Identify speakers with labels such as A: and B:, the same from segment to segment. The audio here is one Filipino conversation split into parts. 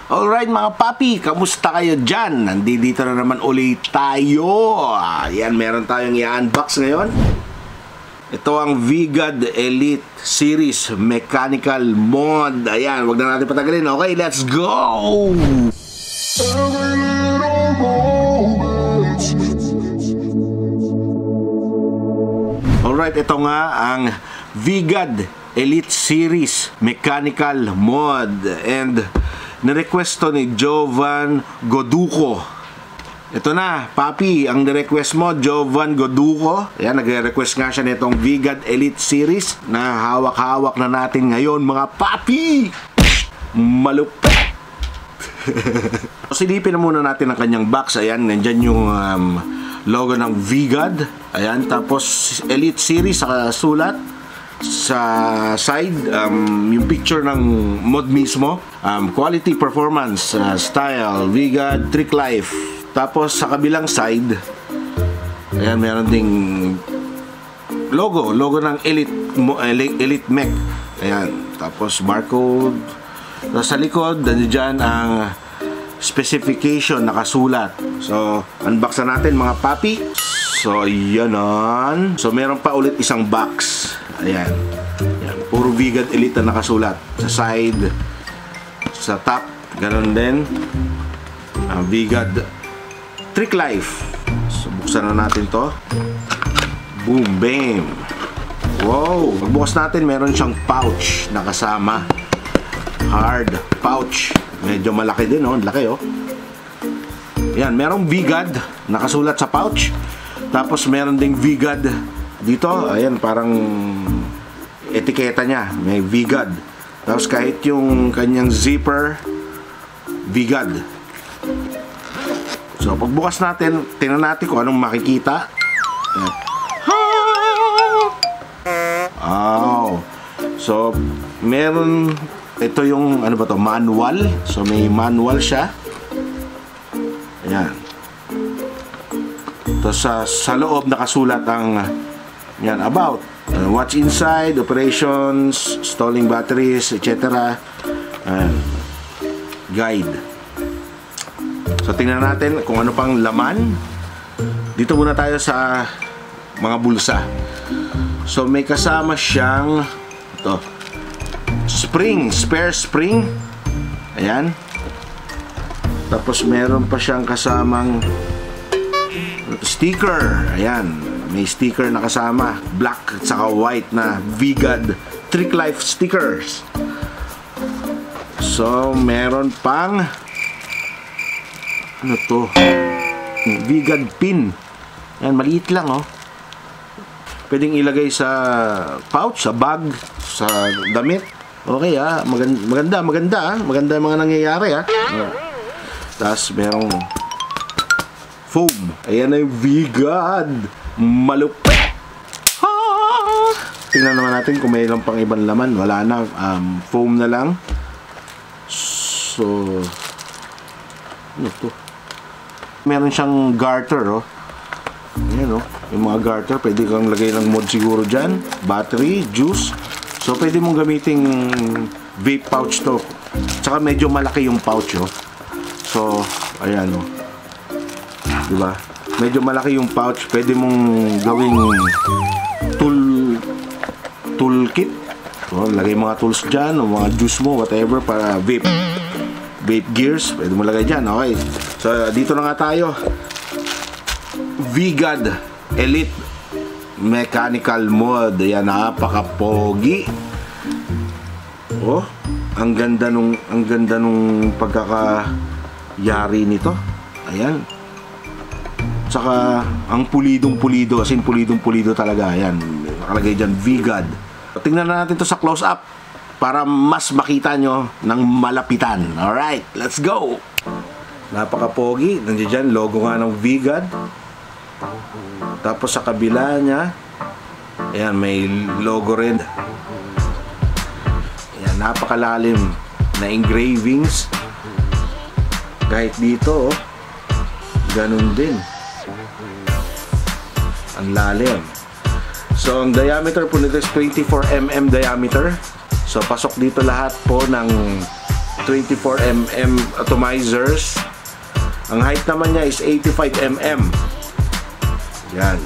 A: Alright mga papi, kamusta kayo dyan? Nandito na naman ulit tayo. Ayan, meron tayong i-unbox ngayon. Ito ang VGOD Elite Series Mechanical Mod. Ayan, wag na natin patagalin. Okay, let's go! Alright, ito nga ang VGOD Elite Series Mechanical Mod. And nirequest to ni Jovan Goduco. Ito na, papi, ang nirequest mo, Jovan Goduco. Ayan, nagre-request nga siya nitong VGOD Elite Series na hawak-hawak na natin ngayon, mga papi! Malupit! Silipin na muna natin ang kanyang box. Ayan, nandyan yung logo ng VGOD. Ayan, tapos Elite Series sa sulat. Sa side, yung picture ng mod mismo, quality, performance, style, VGOD, trick life. Tapos sa kabilang side, ayan, meron ding logo ng Elite Mech. Ayan, tapos barcode. Sa likod, nandiyan ang specification nakasulat. So, unbox na natin mga papi. So, yanon. So, meron pa ulit isang box. Ayan. Ayan. Puro VGOD Elite na nakasulat. Sa side, sa top, ganun din. VGOD Trick Life. So, buksan na natin to. Boom, bam. Wow. Pagbukas natin, meron siyang pouch na kasama. Hard pouch. Medyo malaki din, oh. Laki, oh. Ayan, merong VGOD nakasulat sa pouch. Tapos meron ding VGOD dito. Ayan, parang etiketa niya. May VGOD. Tapos kahit yung kanyang zipper, VGOD. So, pagbukas natin, tingnan natin kung anong makikita. Ayan. Oh. So, meron, ito yung, ano ba to, manual. So, may manual siya. Ayan. Tapos sa loob nakasulat ang yan, about what's inside, operations, stalling batteries, etc. Guide. So tingnan natin kung ano pang laman. Dito muna tayo sa mga bulsa. So may kasama siyang ito, spring, spare spring. Ayan. Tapos meron pa siyang kasamang sticker. Ayan, may sticker na kasama, black at saka white na VGOD Trick Life stickers. So meron pang ano to, VGOD pin. Ayan, maliit lang, oh. Pwedeng ilagay sa pouch, sa bag, sa damit. Okay, maganda maganda yung mga nangyayari, Tapos merong foam. Ayan na yung VGOD. Malupit! Tingnan naman natin kung may lang pang ibang laman. Wala na. Foam na lang. So, ano to? Meron siyang garter, oh. Ayan, oh. Yung mga garter, pwede kang lagay ng mod siguro dyan. Battery, juice. So, pwede mong gamiting vape pouch to. Tsaka medyo malaki yung pouch, oh. So, ayan, oh. Diba? Medyo malaki yung pouch. Pwede mong gawing toolkit. So, lagay mga tools dyan o mga juice mo, whatever, para vape gears. Pwede mo lagay dyan. Okay. So, dito na nga tayo. VGOD Elite Mechanical Mod. Ayan, napaka-pogi. Oh, ang ganda nung pagkakayari nito. Ayan. Saka ang pulidong-pulido, as in pulidong-pulido talaga. Ayan, nakalagay dyan VGOD. Tingnan na natin to sa close-up para mas makita nyo ng malapitan. Alright, let's go! Napaka-pogi. Nandiyan dyan, logo nga ng VGOD. Tapos sa kabila nya, ayan, may logo rin. Ayan, napakalalim na engravings. Kahit dito, oh, ganun din. Ang lalim. So, ang diameter po nito is 24 mm diameter. So, pasok dito lahat po ng 24mm atomizers. Ang height naman niya is 85mm. Yan.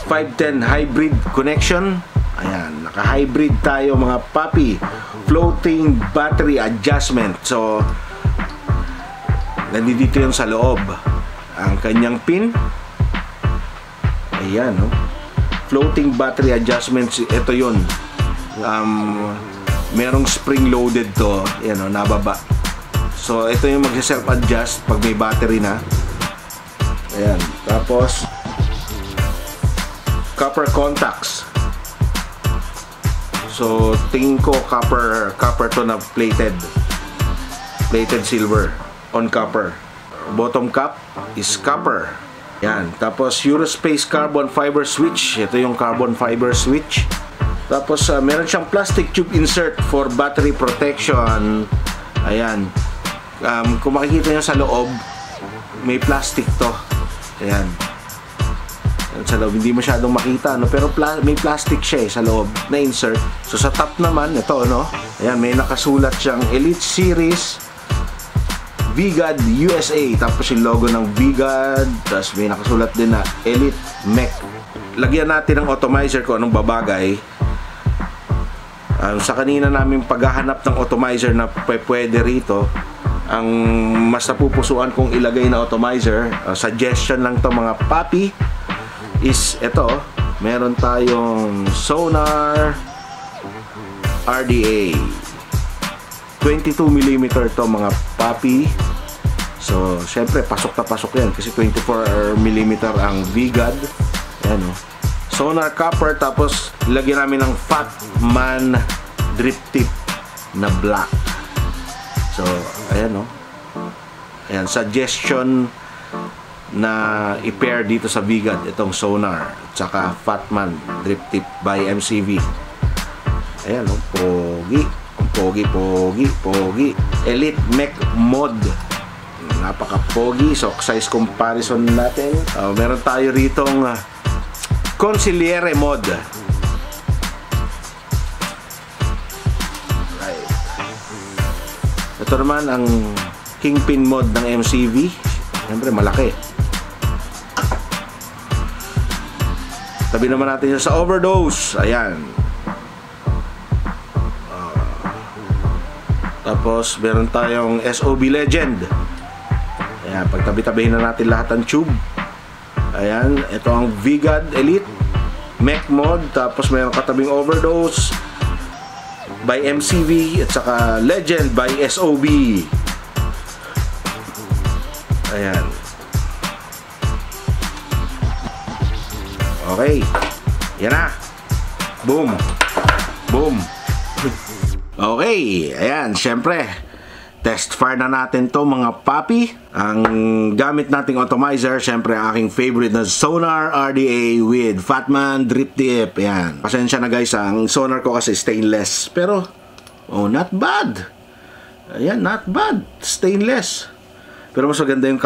A: 510 hybrid connection. Ayan, naka-hybrid tayo mga papi. Floating battery adjustment. So, nandito yun sa loob. Ang kanyang pin. Ayan, no? Floating battery adjustments. Ito yun. Merong spring-loaded to. Ayan, no? Nababa. So, ito yung mag-self-adjust pag may battery na. Ayan. Tapos, copper contacts. So, tingin ko copper to na plated silver on copper. Bottom cap is copper. Yan. Tapos, Eurospace carbon fiber switch. Ito yung carbon fiber switch. Tapos, meron siyang plastic tube insert for battery protection. Ayan. Kung makikita nyo sa loob, may plastic to. Ayan. Sa loob, hindi masyadong makita, no? Pero may plastic siya sa loob na insert. So sa top naman, ito, no? Ayan, may nakasulat siyang Elite Series VGAD USA. Tapos yung logo ng VGAD. Tapos may nakasulat din na Elite Mech. Lagyan natin ng atomizer kung anong babagay. Sa kanina namin paghahanap ng atomizer na pwede rito, ang mas napupusuan kong ilagay na atomizer, suggestion lang to mga papi, is ito. Meron tayong Sonar RDA 22mm to mga papi. So syempre pasok na pasok yan kasi 24mm ang VGAD. Ayan, oh. Sonar copper. Tapos lagyan namin ng Fatman drip tip na black. So ayan, oh. Ayan, suggestion na i-pair dito sa VGAD itong Sonar at saka Fatman drip tip by MCV. Ayan, oh, pogi. Elite Mech mod, napaka pogi. So size comparison natin, meron tayo ritong Consigliere mod. Right. Ito naman ang Kingpin mod ng MCV. Siyempre malaki. Tabi naman natin siya sa Overdose. Ayan. Tapos meron tayong SOB Legend. Ayan, pagtabi-tabihin na natin lahat ng tube. Ayan, ito ang VGAD Elite Mech mod. Tapos meron katabing Overdose by MCV at saka Legend by SOB. Ayan. Okay. Yan na. Boom. Boom. Okay. Ayan. Syempre, test fire na natin to mga papi. Ang gamit nating atomizer, syempre aking favorite na Sonar RDA with Fatman drip tip. Ayan. Pasensya na guys, ang sonar ko kasi stainless. Pero, oh, not bad. Ayan, not bad. Stainless. Pero mas maganda yung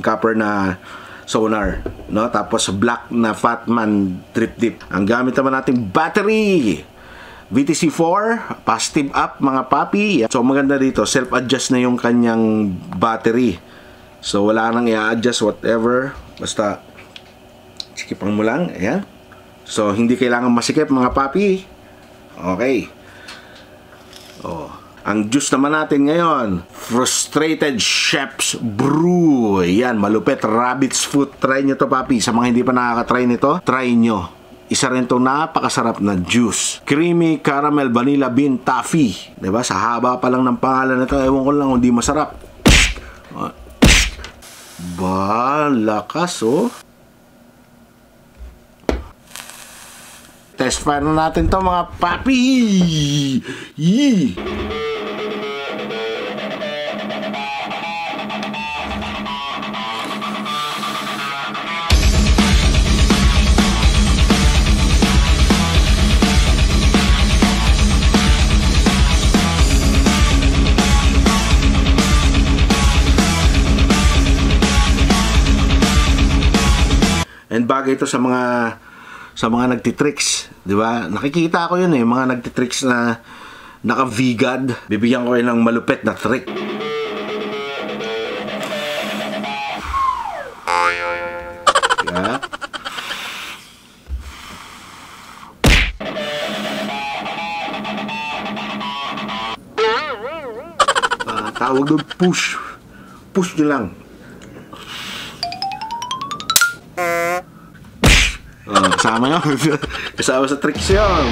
A: copper na sonar, no? Tapos black na Fatman drip tip. Ang gamit naman nating battery, VTC4 positive up mga papi. So maganda dito, self-adjust na yung kanyang battery. So wala nang i-adjust whatever, basta sikipang mo lang. Ayan. So hindi kailangan masikip mga papi. Okay. Oh. Ang juice naman natin ngayon, Frustrated Chef's Brew. Yan, malupit, rabbit's foot. Try nyo to papi. Sa mga hindi pa nakaka-try nito, try nyo. Isa rin to napakasarap na juice. Creamy caramel vanilla bean toffee. Diba? Sa haba pa lang ng pangalan nito, ewan ko lang kung di masarap. Ba, lakas oh. Test fire na natin to mga papi. Yee! And bagay ito sa mga nagtitricks, di ba? Nakikita ko yun mga nagtitricks na naka-vigad. Bibigyan ko kayo ng malupit na trick. Yeah. Tawag doon, push. Push nyo lang. Kasama nyo. Kasama sa tricks yun.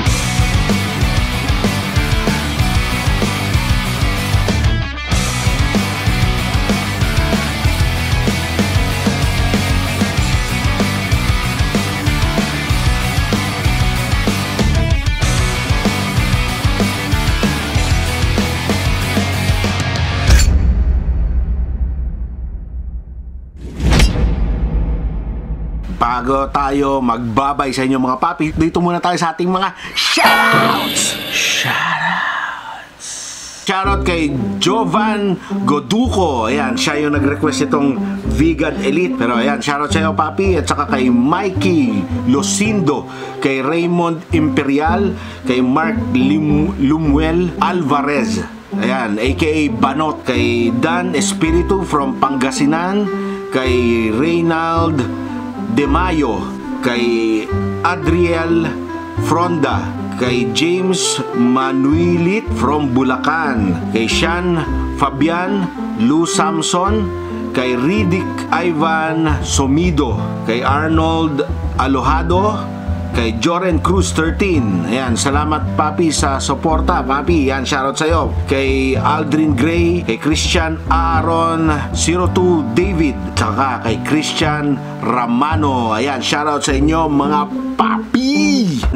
A: Bago tayo magbabay sa inyo mga papi, dito muna tayo sa ating mga shoutouts! Shoutout kay Jovan Goduco. Ayan, siya yung nag-request itong Vigad Elite. Pero ayan, shoutout sa iyo papi. At saka kay Mikey Losindo, kay Raymond Imperial, kay Mark Lumuel Alvarez. Ayan, aka Banot, kay Dan Espiritu from Pangasinan, kay Reynald De Mayo, kay Adriel Fronda, kay James Manuilit from Bulacan, kay Sean Fabian Lu Samson, kay Riddick Ivan Somido, kay Arnold Alojado, kay Joren Cruz 13. Ayan, salamat papi sa suporta papi. Yan, shoutout sa'yo. Kay Aldrin Gray, kay Christian Aaron 02 David, saka kay Christian Ramano. Ayan, shoutout sa inyo mga papi.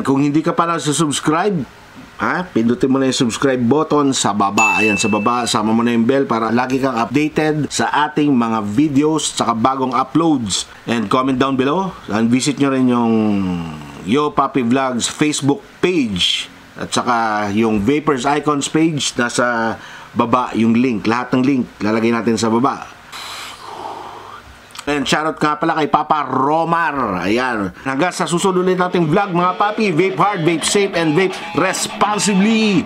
A: Kung hindi ka pa subscribe, pindutin mo na yung subscribe button sa baba. Ayan, sa baba, sama mo na yung bell para lagi kang updated sa ating mga videos saka bagong uploads. And comment down below. And visit nyo rin yung Yo Papi Vlogs Facebook page at saka yung Vapors Icons page. Nasa baba yung link. Lahat ng link lalagay natin sa baba. And shoutout nga pala kay Papa Romar. Ayan. Hanggang sa susunod ulit nating vlog mga papi. Vape hard, vape safe, and vape responsibly.